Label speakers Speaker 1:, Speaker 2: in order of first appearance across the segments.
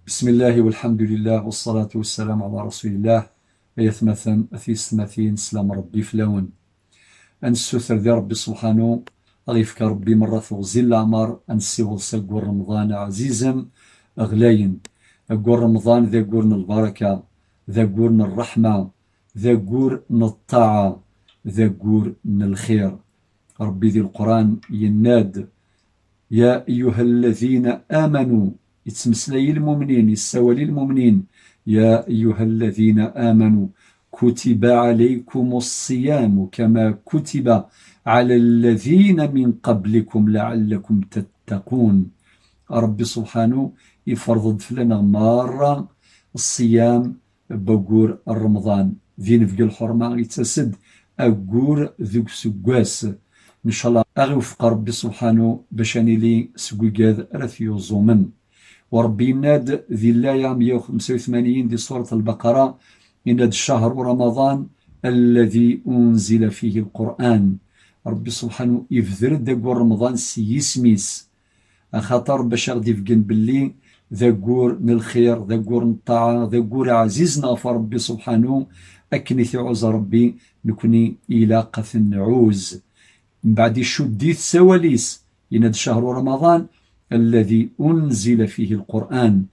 Speaker 1: بسم الله والحمد لله والصلاة والسلام على رسول الله. أيثمثن أثيستمثين سلام ربي فلاون أنسوثر ذي ربي سبحانه أغيفك ربي مرة وزيل العمر أنسيوض ساقور رمضان عزيزا أغلاين أقور رمضان ذا قورن البركة ذا قورن الرحمة ذا قورن الطاعة ذا قورن الخير. ربي ذي القرآن يناد يا أيها الذين آمنوا يتمسلي المؤمنين يستولي المؤمنين يا أيها الذين آمنوا كتب عليكم الصيام كما كتب على الذين من قبلكم لعلكم تتقون. ربي سبحانه يفرض فلنا مرة الصيام بقور الرمضان ذي نفق الحرمة يتسد أقور ذوك سقواس إن شاء الله أغفق ربي سبحانه بشاني لي سقوقاذ رثيو زومن. وربي يناد ذي اللاية 185 دي سورة البقرة يناد الشهر رمضان الذي أنزل فيه القرآن. ربي سبحانه يفذر داقور رمضان سيسميس أخاطر بشار ديفقن باللي ذاقور الخير ذاقور الطاعة ذاقور عزيزنا فربي سبحانه أكني ثعوز ربي نكوني إلى قث نعوز من بعد شديث سواليس يناد شهر رمضان الذي أنزل فيه القرآن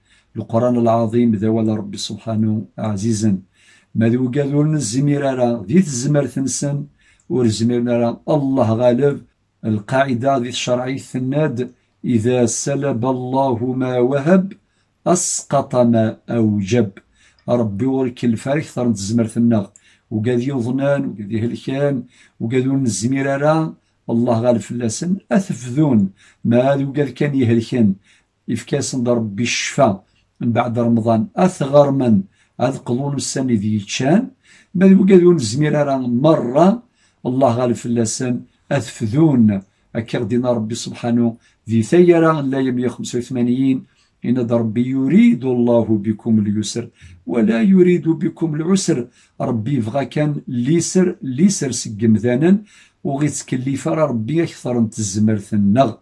Speaker 1: العظيم ذا ولا ربي سبحانه عزيزا ماذو قادوا الزميرارا ذي الزمر ثنسن ورزميرنا الله غالب. القاعدة ذي الشرعي الثناد إذا سلب الله ما وهب أسقط ما أوجب. ربي ورك الفارق ثرن الزمر ثناغ وقاذي يظنان وقاذي هلكان وقاذون الزميرارا الله غالب فلاسن أثفذون ما هذا قال كان يهلكن إفكاسن ربي الشفاء من بعد رمضان أثغر من أذقلون السنة ذي تشان ما قالون الزميرارا مرة الله غالب فلاسن أثفذون أكردنا ربي سبحانه ذي ثيرا لا 185 إن ربي يريد الله بكم اليسر ولا يريد بكم العسر. ربي يبغى كان ليسر سقم ذانا وغيتكلف ربي أكثر من الزمرث النغ.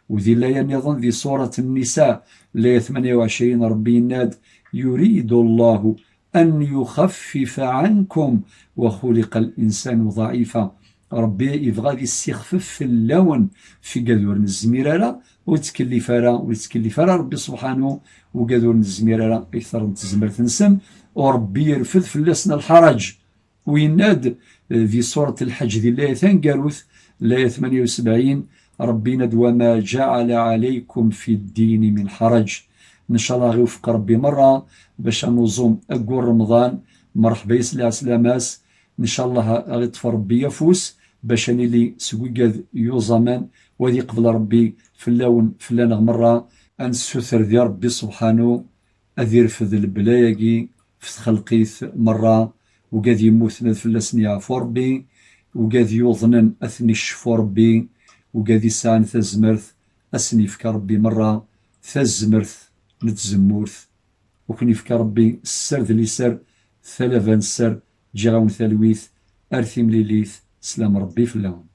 Speaker 1: وذي لا ينظن ذي سورة النساء لا 28 ربي يناد يريد الله أن يخفف عنكم وخلق الإنسان ضعيفا. ربي يبغى ذي السيخفف في اللون في قدور الزميرة ويتكلف ربي سبحانه وقدور الزميرة أكثر من الزمرث نسم. وربي يرفض في اللسن الحرج ويناد في سورة الحج ذي الآية ثانقاروث الآية 78 ربي ند وما جعل عليكم في الدين من حرج. إن شاء الله غيوفق ربي مرة باش نوزوم أقول رمضان مرحبا يسلع سلاماس إن شاء الله غيطفى ربي يفوس باش نلي سويقاذ يوزمان وذي قبل ربي في اللون فلانا مرة أنسوثر ذي ربي سبحانه أذير في البلايقي في خلقيث مرة وقاذ يموتنا فلاسن يعفو ربي وقاذ يوظنن أثني الشفو ربي وقاذ يسعن ثزمرث أسني فك ربي مرة ثزمرث نتزمورث وكني فك ربي السر ذي سر ثلاثا سر جاون ثلويث أرثم ليليث سلام ربي في اللون.